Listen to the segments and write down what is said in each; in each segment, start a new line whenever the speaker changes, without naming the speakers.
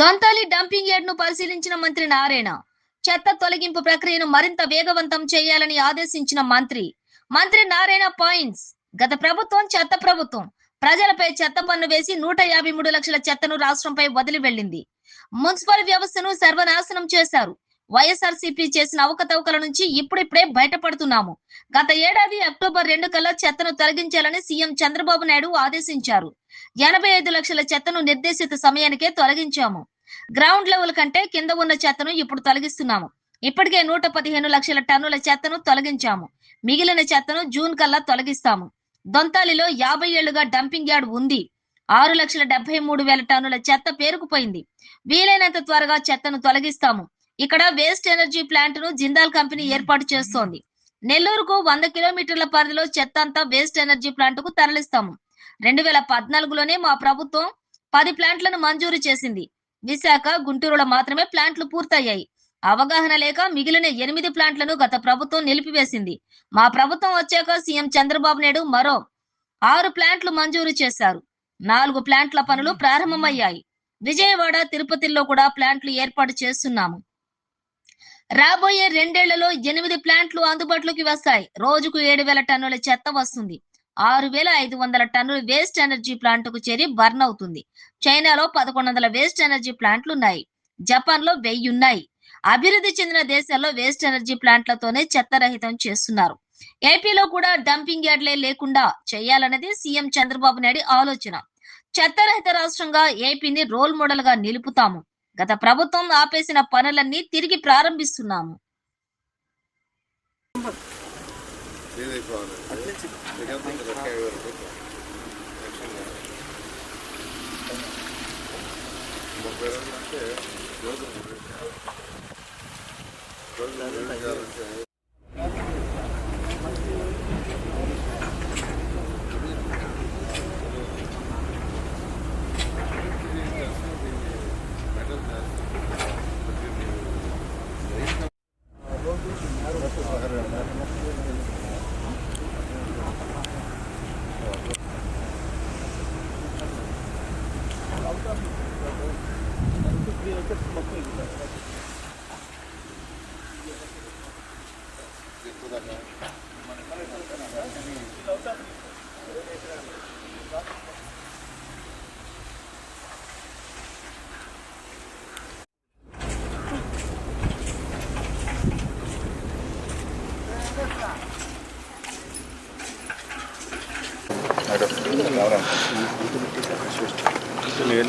Dontali dumping yard ను పరిశీలించిన మంత్రి నారాయణ చెత్త తొలగింపు ప్రక్రియను మరింత వేగవంతం చేయాలని ఆదేశించిన మంత్రి నారాయణ పాయింట్స్. గత ప్రభుత్వం చెత్త ప్రభుత్వం ప్రజలపై చెత్త పన్ను వేసి 153 లక్షల చెత్తను రాష్ట్రంపై వదిలి వెళ్ళింది. మున్సిపల్ వ్యవస్థను సర్వనాశనం చేశారు. వైఎస్ఆర్సీపీ చేసిన అవకతవకల నుంచి ఇప్పుడిప్పుడే బయటపడుతున్నాము. గత ఏడాది అక్టోబర్ 2 కల్లా చెత్తను తొలగించాలని సీఎం చంద్రబాబు నాయుడు ఆదేశించారు. 85 లక్షల చెత్తను నిర్దేశిత సమయానికే తొలగించాము. గ్రౌండ్ లెవెల్ కంటే కింద ఉన్న చెత్తను ఇప్పుడు తొలగిస్తున్నాము. ఇప్పటికే 115 లక్షల టన్నుల చెత్తను తొలగించాము. మిగిలిన చెత్తను జూన్ కల్లా తొలగిస్తాము. దొంతాలిలో 50 ఏళ్లుగా డంపింగ్ యార్డ్ ఉంది. 6,73,000 టన్నుల చెత్త పేరుకుపోయింది. వీలైనంత త్వరగా చెత్తను తొలగిస్తాము. ఇక్కడ వేస్ట్ ఎనర్జీ ప్లాంట్ ను జిందాల్ కంపెనీ ఏర్పాటు చేస్తోంది. నెల్లూరుకు 100 కిలోమీటర్ల పరిధిలో చెత్త అంతా వేస్ట్ ఎనర్జీ ప్లాంట్ కు తరలిస్తాము. 2014లోనే మా ప్రభుత్వం 10 ప్లాంట్లను మంజూరు చేసింది. విశాఖ, గుంటూరులో మాత్రమే ప్లాంట్లు పూర్తయ్యాయి. అవగాహన లేక మిగిలిన 8 ప్లాంట్లను గత ప్రభుత్వం నిలిపివేసింది. మా ప్రభుత్వం వచ్చాక సీఎం చంద్రబాబు నాయుడు మరో 6 ప్లాంట్లు మంజూరు చేశారు. 4 ప్లాంట్ల పనులు ప్రారంభమయ్యాయి. విజయవాడ, తిరుపతిలో కూడా ప్లాంట్లు ఏర్పాటు చేస్తున్నాము. రాబోయే 2 ఏళ్లలో 8 ప్లాంట్లు అందుబాటులోకి వస్తాయి. రోజుకు 7,000 టన్నుల చెత్త వస్తుంది. 6,500 టన్నుల వేస్ట్ ఎనర్జీ ప్లాంట్ కు చేరి బర్న్ అవుతుంది. చైనాలో 1,100 వేస్ట్ ఎనర్జీ ప్లాంట్లు ఉన్నాయి. జపాన్ లో 1000 ఉన్నాయి. అభివృద్ధి చెందిన దేశాల్లో వేస్ట్ ఎనర్జీ ప్లాంట్లతోనే చెత్త రహితం చేస్తున్నారు. ఏపీలో కూడా డంపింగ్ యార్డ్లే లేకుండా చేయాలన్నది సీఎం చంద్రబాబు నాయుడు ఆలోచన. చెత్త రహిత రాష్ట్రంగా ఏపీని రోల్ మోడల్ గా నిలుపుతాము. గత ప్రభుత్వం ఆపేసిన పనులన్నీ తిరిగి ప్రారంభిస్తున్నాము.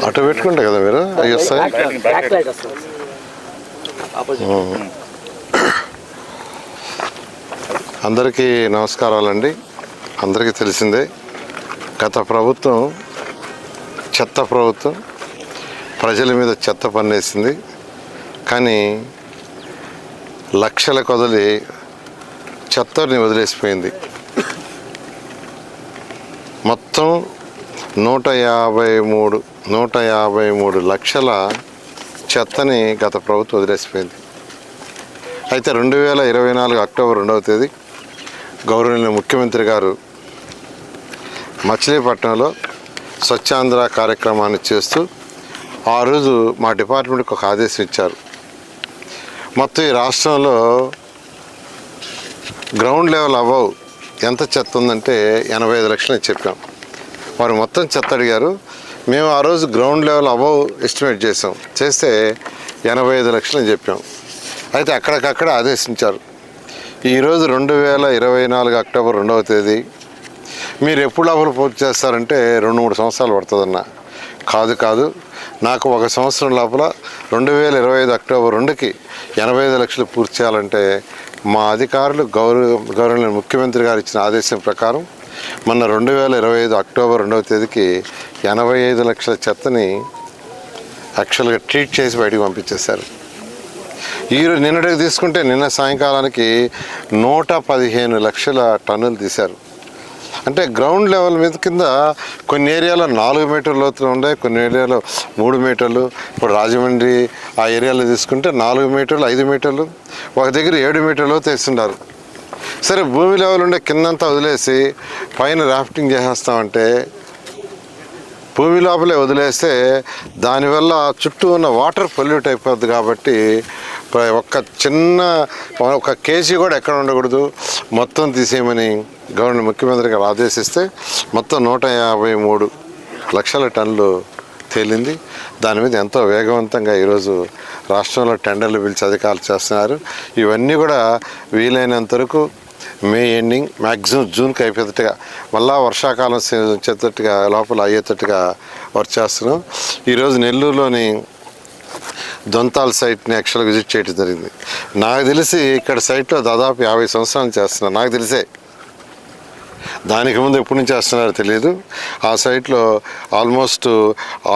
అటు పెట్టుకుంటా కదా మీరు అవి వస్తాయి. అందరికీ నమస్కారాలండి. అందరికీ తెలిసిందే గత ప్రభుత్వం చెత్త ప్రభుత్వం ప్రజల మీద చెత్త పన్నేసింది. కానీ లక్షల కొదలి చెత్తని వదిలేసిపోయింది. మొత్తం 153 లక్షల చెత్తని గత ప్రభుత్వం వదిలేసిపోయింది. అయితే 2024 అక్టోబర్ 2వ తేదీ గౌరవనీయ ముఖ్యమంత్రి గారు మచిలీపట్నంలో స్వచ్ఛాంధ్ర కార్యక్రమాన్ని చేస్తూ ఆ రోజు మా డిపార్ట్మెంట్కి ఒక ఆదేశం ఇచ్చారు. మొత్తం ఈ రాష్ట్రంలో గ్రౌండ్ లెవెల్ అబవ్ ఎంత చెత్త ఉందంటే 85 లక్షలు చెప్పాం. వారు మొత్తం చెత్త అడిగారు. మేము ఆ రోజు గ్రౌండ్ లెవెల్ అబవ్ ఎస్టిమేట్ చేస్తే 85 లక్షలు చెప్పాం. అయితే అక్కడికక్కడ ఆదేశించారు. ఈరోజు 2024 అక్టోబర్ 2వ తేదీ మీరు ఎప్పుడు లోపల పూర్తి చేస్తారంటే 2-3 సంవత్సరాలు పడుతుందన్న. కాదు నాకు 1 సంవత్సరం లోపల 2025 అక్టోబర్ 2కి 85 లక్షలు పూర్తి చేయాలంటే మా అధికారులు గౌరవనీయ ముఖ్యమంత్రి గారు ఇచ్చిన ఆదేశం ప్రకారం మొన్న 2025 అక్టోబర్ 2వ తేదీకి 85 లక్షల చెత్తని యాక్చువల్గా ట్రీట్ చేసి బయటకు పంపించేశారు. ఈరోజు నిన్నటికి తీసుకుంటే నిన్న సాయంకాలానికి 115 లక్షల టన్నులు తీశారు. అంటే గ్రౌండ్ లెవెల్ మీద కింద కొన్ని ఏరియాలో 4 మీటర్ల లోతులు ఉన్నాయి, కొన్ని ఏరియాలో 3 మీటర్లు. ఇప్పుడు రాజమండ్రి ఆ ఏరియాలో తీసుకుంటే 4 మీటర్లు, 5 మీటర్లు, ఒక దగ్గర 7 మీటర్ల లోతు వేస్తున్నారు. సరే భూమి లెవెల్ ఉండే కిందంతా వదిలేసి పైన రాఫ్టింగ్ చేసేస్తామంటే భూమి లోపలే వదిలేస్తే దానివల్ల చుట్టూ ఉన్న వాటర్ పొల్యూట్ అయిపోద్ది. కాబట్టి ఒక కేజీ కూడా ఎక్కడ ఉండకూడదు, మొత్తం తీసేయమని ముఖ్యమంత్రి గారు ఆదేశిస్తే మొత్తం 153 లక్షల టన్నులు తేలింది. దాని మీద ఎంతో వేగవంతంగా ఈరోజు రాష్ట్రంలో టెండర్లు పిలిచి అధికారులు చేస్తున్నారు. ఇవన్నీ కూడా వీలైనంత వరకు మే ఎండింగ్ మ్యాక్సిమం జూన్కి అయిపోయేటట్టుగా, మళ్ళా వర్షాకాలం వచ్చేటట్టుగా లోపల అయ్యేటట్టుగా వర్క్ చేస్తున్నాం. ఈరోజు నెల్లూరులోని దొంతాల్ సైట్ని యాక్చువల్గా విజిట్ చేయడం జరిగింది. నాకు తెలిసి ఇక్కడ సైట్లో దాదాపు 50 సంవత్సరాలు చేస్తున్నారు నాకు తెలిసే. దానికి ముందు ఎప్పటి నుంచి చేస్తున్నారో తెలియదు. ఆ సైట్లో ఆల్మోస్ట్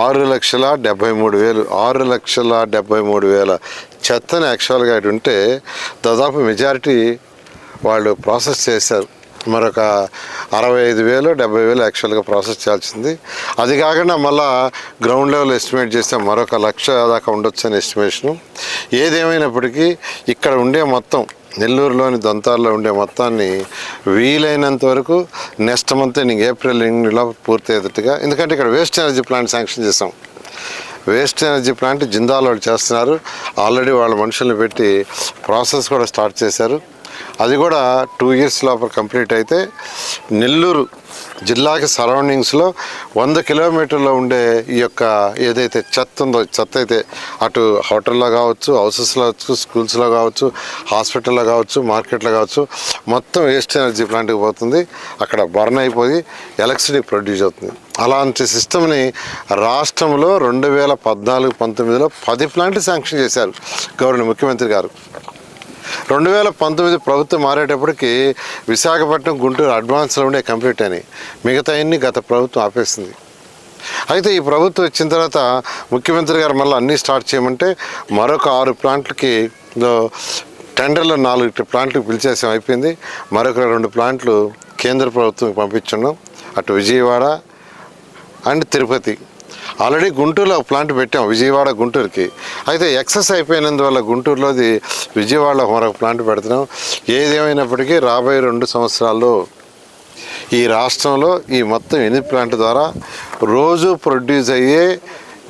6,73,000 చెత్తని యాక్చువల్గా ఇటు ఉంటే దాదాపు మెజారిటీ వాళ్ళు ప్రాసెస్ చేశారు. మరొక 65,000-70,000 యాక్చువల్గా ప్రాసెస్ చేయాల్సింది. అది కాకుండా మళ్ళా గ్రౌండ్ లెవెల్ ఎస్టిమేట్ చేస్తే మరొక 1,00,000 దాకా ఉండొచ్చు అని ఎస్టిమేషను. ఏదేమైనప్పటికీ ఇక్కడ ఉండే మొత్తం నెల్లూరులోని దొంతాల్లో ఉండే మొత్తాన్ని వీలైనంత వరకు నెక్స్ట్ మంత్ ఏప్రిల్ ఎండింగ్లో పూర్తి అయ్యేటట్టుగా, ఎందుకంటే ఇక్కడ వేస్ట్ ఎనర్జీ ప్లాంట్ శాంక్షన్ చేసాం. వేస్ట్ ఎనర్జీ ప్లాంట్ జిందాల్ వాళ్ళు చేస్తున్నారు. ఆల్రెడీ వాళ్ళ మనుషుల్ని పెట్టి ప్రాసెస్ కూడా స్టార్ట్ చేశారు. అది కూడా 2 years లోపల కంప్లీట్ అయితే నెల్లూరు జిల్లాకి సరౌండింగ్స్లో 100 కిలోమీటర్లో ఉండే ఈ యొక్క ఏదైతే చెత్త ఉందో, చెత్త అయితే అటు హోటల్లో కావచ్చు, హౌసెస్లో కావచ్చు, స్కూల్స్లో కావచ్చు, హాస్పిటల్లో కావచ్చు, మార్కెట్లో కావచ్చు, మొత్తం వేస్ట్ ఎనర్జీ ప్లాంట్కి పోతుంది. అక్కడ బర్న్ అయిపోయి ఎలక్ట్రిసిటీ ప్రొడ్యూస్ అవుతుంది. అలాంటి సిస్టమ్ని రాష్ట్రంలో 2014-19లో 10 ప్లాంట్లు శాంక్షన్ చేశారు ముఖ్యమంత్రి గారు. 2019 ప్రభుత్వం మారేటప్పటికి విశాఖపట్నం, గుంటూరు అడ్వాన్స్లో ఉండే కంప్లీట్ అని, మిగతా అన్ని గత ప్రభుత్వం ఆపేసింది. అయితే ఈ ప్రభుత్వం వచ్చిన తర్వాత ముఖ్యమంత్రి గారు మళ్ళీ అన్నీ స్టార్ట్ చేయమంటే మరొక 6 ప్లాంట్లకి టెండర్లో 4 ప్లాంట్లకు పిలిచేసాం, అయిపోయింది. మరొక 2 ప్లాంట్లు కేంద్ర ప్రభుత్వం పంపించున్నాం, అటు విజయవాడ అండ్ తిరుపతి. ఆల్రెడీ గుంటూరులో ఒక ప్లాంట్ పెట్టాం, విజయవాడ గుంటూరుకి. అయితే ఎక్సెస్ అయిపోయినందువల్ల గుంటూరులోది విజయవాడలో మరొక ప్లాంట్ పెడుతున్నాం. ఏదేమైనప్పటికీ రాబోయే 2 సంవత్సరాల్లో ఈ రాష్ట్రంలో ఈ మొత్తం 8 ప్లాంట్ ద్వారా రోజు ప్రొడ్యూస్ అయ్యే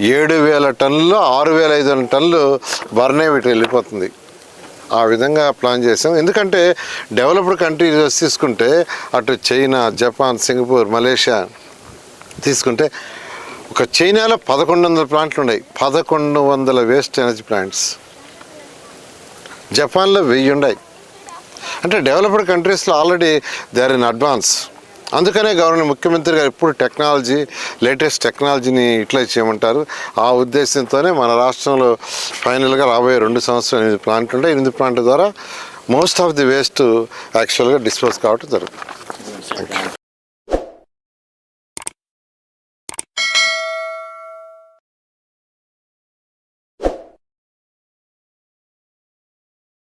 7,000 టన్నులు 6,500 టన్నులు బర్న్ అయ్యి వెళ్ళిపోతుంది. ఆ విధంగా ప్లాన్ చేసాం. ఎందుకంటే డెవలప్డ్ కంట్రీస్ తీసుకుంటే అటు చైనా, జపాన్, సింగపూర్, మలేషియా తీసుకుంటే ఒక చైనాలో 1100 ప్లాంట్లు ఉన్నాయి, 1100 వేస్ట్ ఎనర్జీ ప్లాంట్స్. జపాన్లో 1000 ఉన్నాయి. అంటే డెవలప్డ్ కంట్రీస్లో already they are in advance. అందుకనే ముఖ్యమంత్రి గారు ఇప్పుడు లేటెస్ట్ టెక్నాలజీని యూటిలైజ్ చేయమంటారు. ఆ ఉద్దేశంతోనే మన రాష్ట్రంలో ఫైనల్గా రాబోయే 2 సంవత్సరాలు 8 ప్లాంట్లు ఉంటాయి. 8 ప్లాంట్ల ద్వారా మోస్ట్ ఆఫ్ ది వేస్ట్ యాక్చువల్గా డిస్పోజ్ కావడం జరుగుతుంది.